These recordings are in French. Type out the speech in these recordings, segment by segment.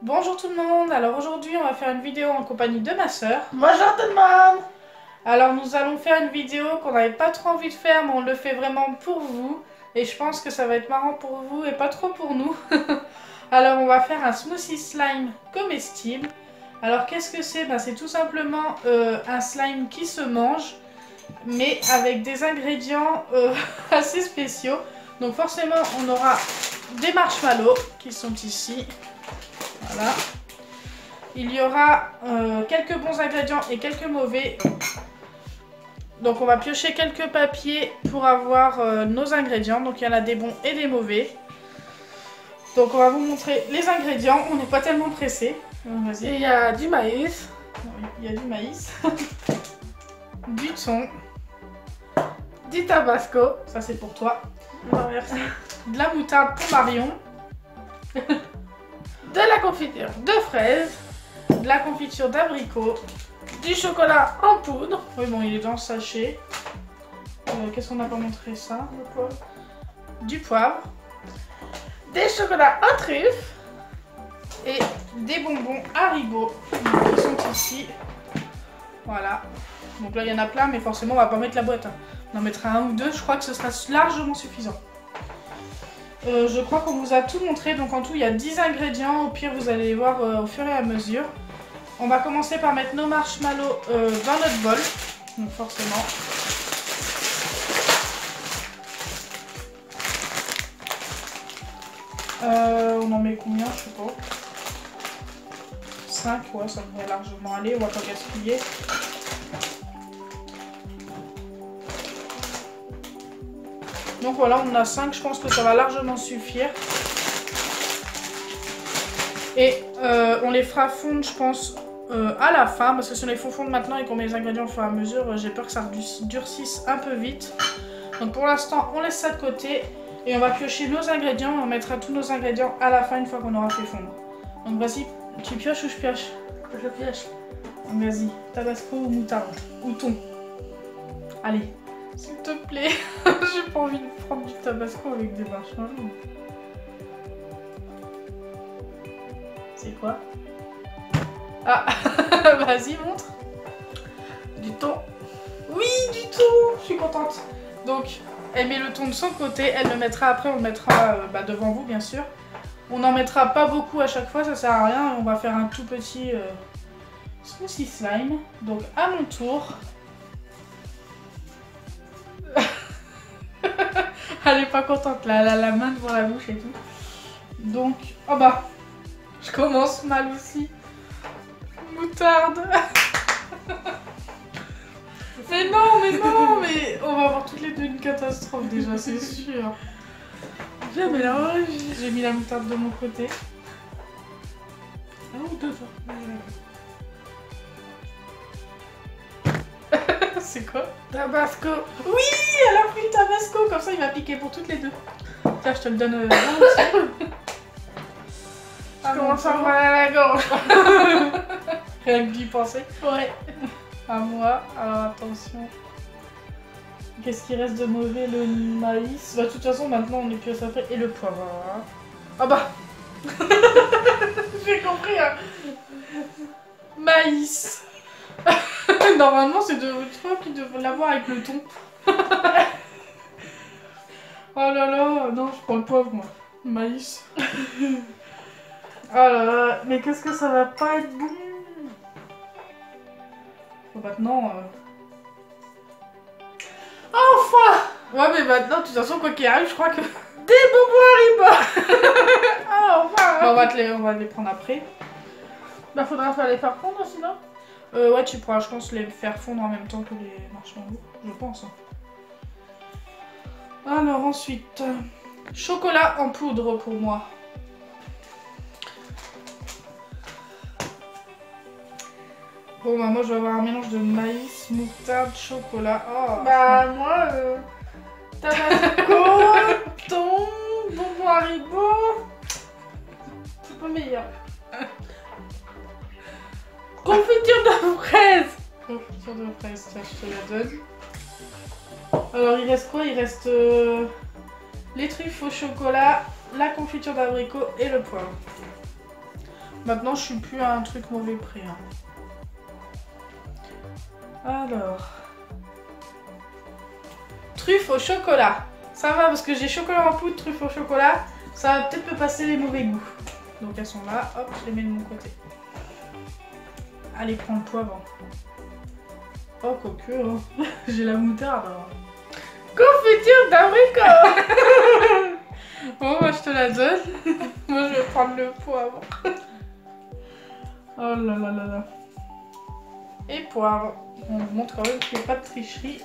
Bonjour tout le monde, alors aujourd'hui on va faire une vidéo en compagnie de ma soeur. Bonjour tout le monde. Alors nous allons faire une vidéo qu'on n'avait pas trop envie de faire mais on le fait vraiment pour vous. Et je pense que ça va être marrant pour vous et pas trop pour nous. Alors on va faire un smoothie slime comestible. Alors qu'est-ce que c'est? C'est tout simplement un slime qui se mange mais avec des ingrédients assez spéciaux. Donc forcément on aura des marshmallows qui sont ici. Voilà. Il y aura quelques bons ingrédients et quelques mauvais. Donc on va piocher quelques papiers pour avoir nos ingrédients. Donc il y en a des bons et des mauvais. Donc on va vous montrer les ingrédients. On n'est pas tellement pressé. Et il y a du maïs. Oui, il y a du maïs. Du thon. Du tabasco. Ça c'est pour toi. Non, merci. De la moutarde pour Marion. De la confiture de fraises. De la confiture d'abricot. Du chocolat en poudre. Oui bon il est dans le sachet. Qu'est-ce qu'on n'a pas montré ça? Du poivre. Des chocolats en truffe. Et des bonbons Haribo qui sont ici. Voilà. Donc là il y en a plein mais forcément on va pas mettre la boîte. On en mettra un ou deux, je crois que ce sera largement suffisant. Je crois qu'on vous a tout montré, donc en tout il y a 10 ingrédients, au pire vous allez les voir au fur et à mesure. On va commencer par mettre nos marshmallows dans notre bol, donc forcément. On en met combien? Je sais pas. 5, ouais, ça devrait largement aller, on va pas gaspiller. Donc voilà, on a 5, je pense que ça va largement suffire. Et on les fera fondre, je pense, à la fin, parce que si on les fait fondre maintenant et qu'on met les ingrédients au fur et à mesure, j'ai peur que ça durcisse un peu vite. Donc pour l'instant, on laisse ça de côté et on va piocher nos ingrédients. On mettra tous nos ingrédients à la fin une fois qu'on aura fait fondre. Donc vas-y, tu pioches ou je pioche? Je pioche. Vas-y, tabasco ou moutarde? Ou thon? Allez, s'il te plaît, j'ai pas envie de prendre du tabasco avec des marshmallows. C'est quoi? Ah, vas-y, montre. Du thon. Oui, du thon. Je suis contente. Donc, elle met le thon de son côté, elle le mettra après, on le mettra devant vous, bien sûr. On n'en mettra pas beaucoup à chaque fois, ça sert à rien. On va faire un tout petit smoothie slime. Donc, à mon tour. Elle est pas contente là, elle a la main devant la bouche et tout. Donc, oh bah, je commence mal aussi. Moutarde. Mais non, mais on va avoir toutes les deux une catastrophe déjà, c'est sûr. Je mélange. J'ai mis la moutarde de mon côté. Un ou deux fois. C'est quoi? Tabasco. Oui, elle a pris le tabasco, comme ça il va piquer pour toutes les deux. Tiens, je te le donne là aussi. Je commence à avoir à la gorge. Rien que d'y penser. Ouais. À moi, alors attention. Qu'est-ce qui reste de mauvais? Le maïs. Bah, de toute façon, maintenant on est plus à ça près. Et le poivre. Ah bah j'ai compris hein. Maïs. Normalement, c'est de toi qui devrais l'avoir avec le thon. Oh là là, non, je prends le poivre moi. Maïs. Oh là là, mais qu'est-ce que ça va pas être bon. Bon, maintenant... Enfin. Ouais, mais maintenant, de toute façon, quoi qu'il arrive, je crois que... Des bonbons Haribo. Oh, enfin. Bah, on va les prendre après. Bah, faudra faire les faire fondre sinon. Ouais, tu pourras, je pense, les faire fondre en même temps que les marshmallows. Je pense. Alors, ensuite... chocolat en poudre pour moi. Bon, bah, moi, je vais avoir un mélange de maïs, moutarde, chocolat. Oh. Bah, moi, tabasco, thon, bonbons Haribo. C'est pas meilleur. Confiture de fraises. Confiture de fraises, ça, je te la donne. Alors, il reste quoi? Il reste les truffes au chocolat, la confiture d'abricot et le poivre. Maintenant, je suis plus à un truc mauvais près. Hein. Alors... Truffe au chocolat. Ça va parce que j'ai chocolat en poudre, truffe au chocolat. Ça va peut-être me passer les mauvais goûts. Donc elles sont là. Hop, je les mets de mon côté. Allez, prends le poivre. Oh, cocu. Hein. J'ai la moutarde. Confiture d'abricot. Bon, moi je te la donne. Moi je vais prendre le poivre. Oh là là là là. Et poivre. On vous montre quand même qu'il n'y a pas de tricherie.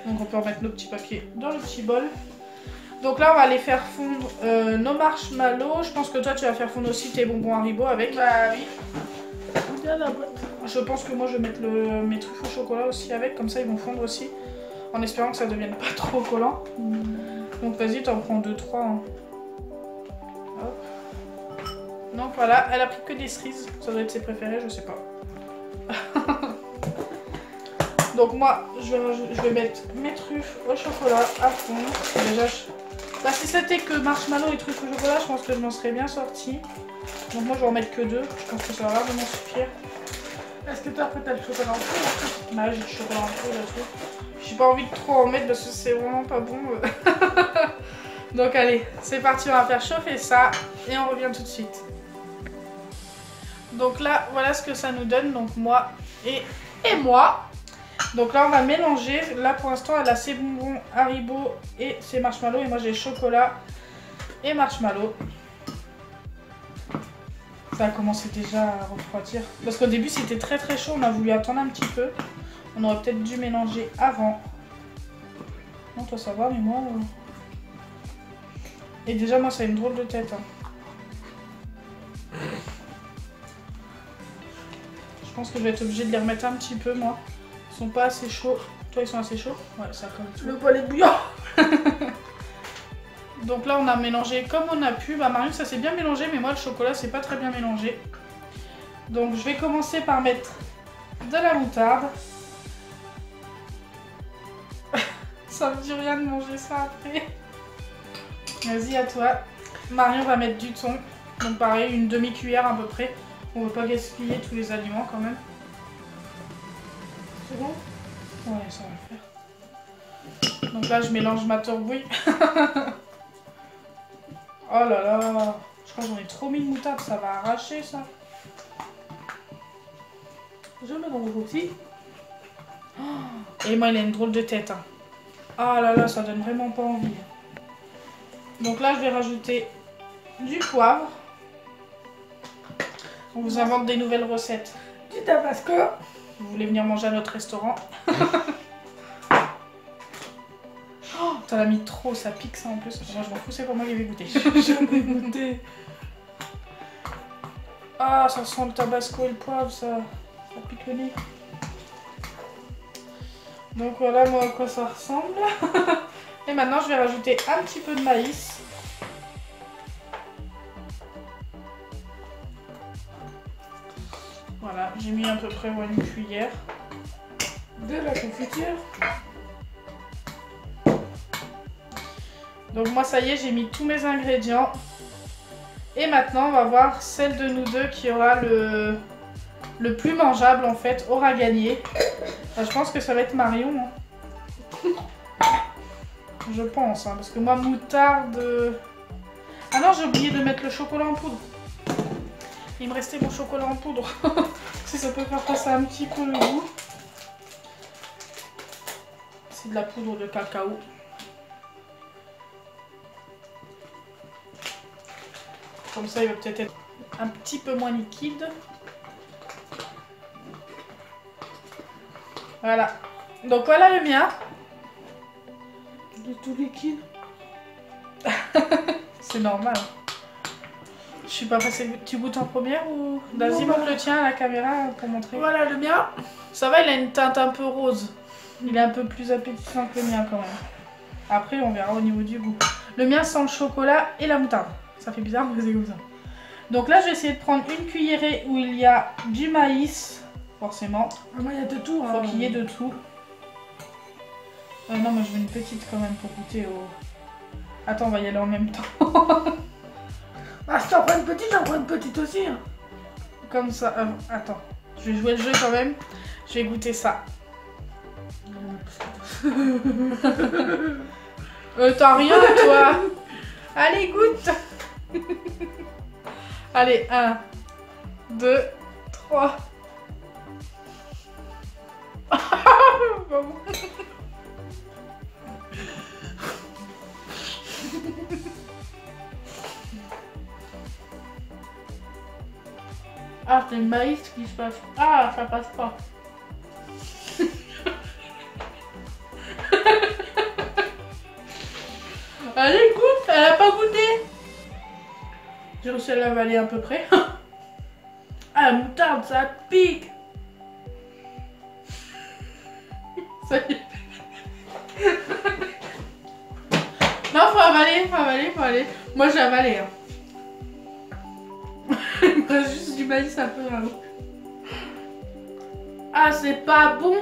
Donc on peut remettre nos petits papiers dans le petit bol. Donc là on va aller faire fondre nos marshmallows. Je pense que toi tu vas faire fondre aussi tes bonbons Haribo avec. Bah oui. Regarde la boîte. Je pense que moi je vais mettre mes truffes au chocolat aussi avec. Comme ça ils vont fondre aussi. En espérant que ça ne devienne pas trop collant. Donc vas-y, t'en prends 2-3. Hein. Hop. Donc voilà, elle a pris que des cerises. Ça doit être ses préférés, je sais pas. Donc moi, je vais mettre mes truffes au chocolat à fond. Déjà, bah, si c'était que marshmallow et truffes au chocolat, je pense que je m'en serais bien sortie. Donc moi, je vais en mettre que 2. Je pense que ça va largement suffire. Est-ce que toi après t'as le chocolat en poudre? Bah j'ai du chocolat en poudre là-dessus. J'ai pas envie de trop en mettre parce que c'est vraiment pas bon. Donc allez, c'est parti, on va faire chauffer ça et on revient tout de suite. Donc là, voilà ce que ça nous donne, donc moi et moi. Donc là, on va mélanger. Là, pour l'instant, elle a ses bonbons Haribo et ses marshmallows. Et moi, j'ai chocolat et marshmallow. Ça a commencé déjà à refroidir. Parce qu'au début, c'était très très chaud. On a voulu attendre un petit peu. On aurait peut-être dû mélanger avant. Non, toi, ça va, mais moi... Et déjà, moi, ça a une drôle de tête. Hein. Je pense que je vais être obligée de les remettre un petit peu, moi. Ils sont pas assez chauds. Toi, ils sont assez chauds? Ouais, ça colle tout. Le bol est bouillant. Donc là, on a mélangé comme on a pu. Bah, Marion, ça s'est bien mélangé, mais moi, le chocolat, c'est pas très bien mélangé. Donc, je vais commencer par mettre de la moutarde. Ça me dit rien de manger ça après. Vas-y, à toi. Marion va mettre du thon. Donc, pareil, une demi-cuillère à peu près. On veut pas gaspiller tous les aliments quand même. C'est bon? Ouais, ça va le faire. Donc là, je mélange ma torbouille. Oh là là, je crois que j'en ai trop mis de moutarde, ça va arracher ça. Je mets dans mon outil. Et moi, il a une drôle de tête. Hein. Ah là là, ça donne vraiment pas envie. Donc là, je vais rajouter du poivre. On vous invente des nouvelles recettes. Du tabasco. Vous voulez venir manger à notre restaurant? Oh, t'en as mis trop, ça pique ça en plus. Moi, je m'en fous, c'est pour moi qui vais goûter. Je vais goûter. Ah, ça sent le tabasco et le poivre, ça pique le nez. Donc voilà moi à quoi ça ressemble. Et maintenant je vais rajouter un petit peu de maïs. Voilà, j'ai mis à peu près une cuillère. De la confiture. Donc moi ça y est, j'ai mis tous mes ingrédients. Et maintenant on va voir celle de nous deux qui aura le plus mangeable en fait, aura gagné. Enfin, je pense que ça va être Marion. Hein. Je pense, hein, parce que moi moutarde... Ah non, j'ai oublié de mettre le chocolat en poudre. Il me restait mon chocolat en poudre. Si ça peut faire passer un petit peu le goût. C'est de la poudre de cacao. Comme ça, il va peut-être être un petit peu moins liquide. Voilà. Donc voilà le mien. Il est tout liquide. C'est normal. Je suis pas passée. Tu goûtes en première ou... Vas-y, montre le tien à la caméra pour montrer. Voilà le mien. Ça va, il a une teinte un peu rose. Il est un peu plus appétissant que le mien quand même. Après, on verra au niveau du goût. Le mien sent le chocolat et la moutarde. Ça fait bizarre, mais c'est comme ça. Donc là, je vais essayer de prendre une cuillerée où il y a du maïs. Forcément. Ah, moi, il y a de tout. Faut qu'il y ait de tout. Non, moi je veux une petite quand même pour goûter au... Attends, on va y aller en même temps. Ah, si t'en prends une petite, j'en prends une petite aussi. Hein. comme ça. Attends, je vais jouer le jeu quand même. Je vais goûter ça. T'as rien toi. Allez, goûte. Allez, 1, 2, 3. Ah, c'est le maïs qui se passe. Ah, ça passe pas. Allez, goûte. Elle a pas goûté. J'ai réussi à l'avaler à peu près. Ah, la moutarde, ça pique. Ça y est. Non, faut avaler, faut avaler. Moi, j'ai avalé. Hein. Il me reste juste du maïs un peu dans l'eau. Ah, c'est pas bon.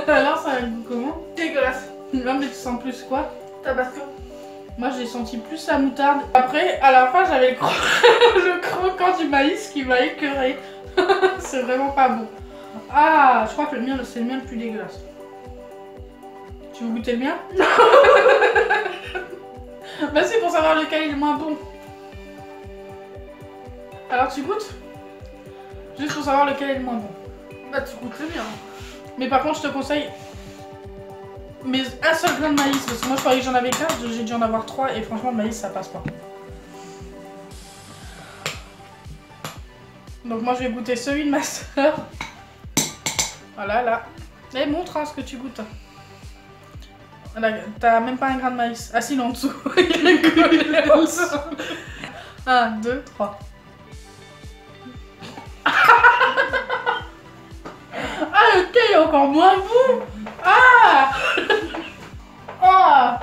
Alors, ça a le goût comment? Dégueulasse. Non, mais tu sens plus quoi? Tabasco. Moi, j'ai senti plus la moutarde. Après, à la fin, j'avais le croquant du maïs qui m'a écœuré. C'est vraiment pas bon. Ah, je crois que le mien, c'est le mien le plus dégueulasse. Tu veux goûter le mien? Bah c'est pour savoir lequel est le moins bon. Alors tu goûtes? Juste pour savoir lequel est le moins bon. Bah tu goûtes le mien. Mais par contre je te conseille mais un seul grain de maïs parce que moi je croyais que j'en avais 15, j'ai dû en avoir 3 et franchement le maïs ça passe pas. Donc moi je vais goûter celui de ma soeur. Voilà là. Et montre hein, ce que tu goûtes. T'as même pas un grain de maïs. Ah si, là en dessous. Il est collé en dessous. 1, 2, 3. Ah, le thé est encore moins bon. Ah. Ah.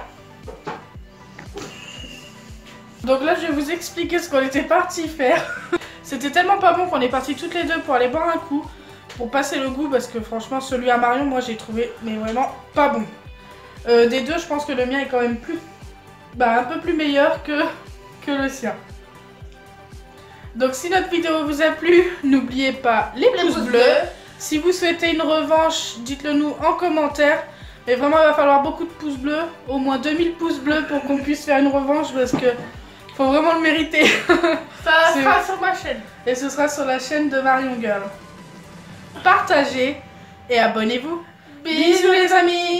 Donc là, je vais vous expliquer ce qu'on était parti faire. C'était tellement pas bon qu'on est partis toutes les deux pour aller boire un coup. Pour passer le goût parce que franchement, celui à Marion, moi j'ai trouvé mais vraiment pas bon. Des deux, je pense que le mien est quand même plus, un peu plus meilleur que le sien. Donc si notre vidéo vous a plu, n'oubliez pas les pouces bleus. Si vous souhaitez une revanche, dites-le nous en commentaire. Mais vraiment, il va falloir beaucoup de pouces bleus, au moins 2000 pouces bleus pour qu'on puisse faire une revanche parce que faut vraiment le mériter. Ça sera sur ma chaîne. Et ce sera sur la chaîne de Marion Girl. Partagez et abonnez-vous. Bisous les amis!